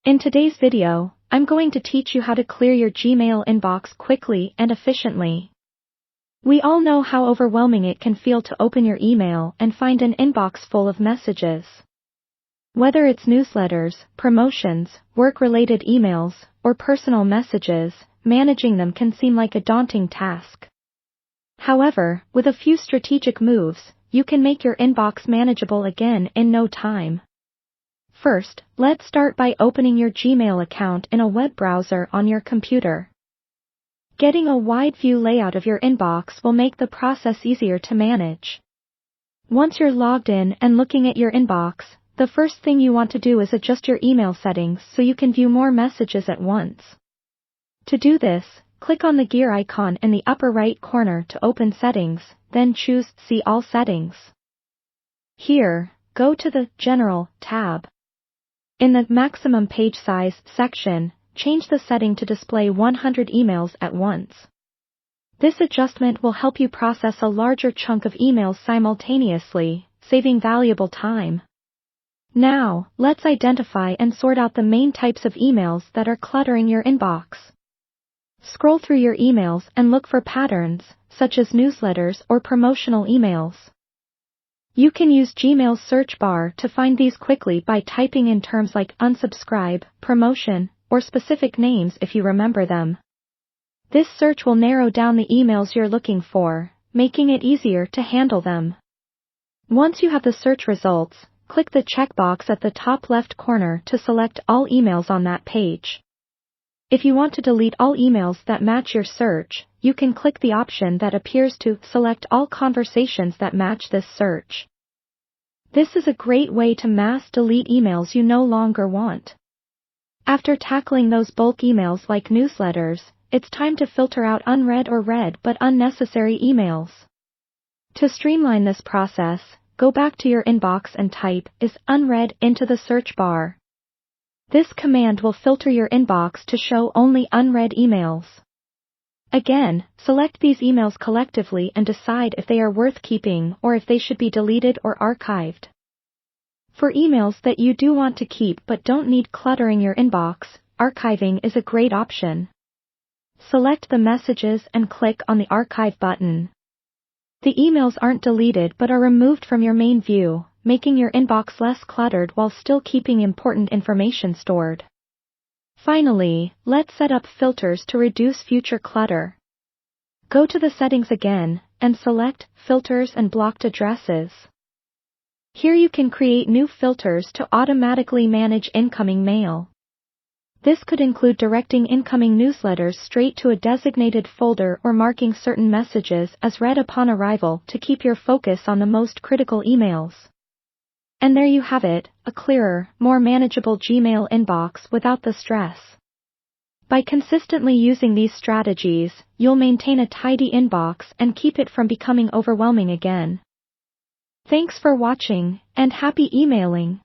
In today's video, I'm going to teach you how to clear your Gmail inbox quickly and efficiently. We all know how overwhelming it can feel to open your email and find an inbox full of messages. Whether it's newsletters, promotions, work-related emails, or personal messages, managing them can seem like a daunting task. However, with a few strategic moves, you can make your inbox manageable again in no time. First, let's start by opening your Gmail account in a web browser on your computer. Getting a wide view layout of your inbox will make the process easier to manage. Once you're logged in and looking at your inbox, the first thing you want to do is adjust your email settings so you can view more messages at once. To do this, click on the gear icon in the upper right corner to open Settings, then choose See All Settings. Here, go to the General tab. In the Maximum Page Size section, change the setting to display 100 emails at once. This adjustment will help you process a larger chunk of emails simultaneously, saving valuable time. Now, let's identify and sort out the main types of emails that are cluttering your inbox. Scroll through your emails and look for patterns, such as newsletters or promotional emails. You can use Gmail's search bar to find these quickly by typing in terms like unsubscribe, promotion, or specific names if you remember them. This search will narrow down the emails you're looking for, making it easier to handle them. Once you have the search results, click the checkbox at the top left corner to select all emails on that page. If you want to delete all emails that match your search, you can click the option that appears to select all conversations that match this search. This is a great way to mass delete emails you no longer want. After tackling those bulk emails like newsletters, it's time to filter out unread or read but unnecessary emails. To streamline this process, go back to your inbox and type is unread into the search bar. This command will filter your inbox to show only unread emails. Again, select these emails collectively and decide if they are worth keeping or if they should be deleted or archived. For emails that you do want to keep but don't need cluttering your inbox, archiving is a great option. Select the messages and click on the Archive button. The emails aren't deleted but are removed from your main view, making your inbox less cluttered while still keeping important information stored. Finally, let's set up filters to reduce future clutter. Go to the settings again, and select Filters and Blocked Addresses. Here you can create new filters to automatically manage incoming mail. This could include directing incoming newsletters straight to a designated folder or marking certain messages as read upon arrival to keep your focus on the most critical emails. And there you have it, a clearer, more manageable Gmail inbox without the stress. By consistently using these strategies, you'll maintain a tidy inbox and keep it from becoming overwhelming again. Thanks for watching, and happy emailing!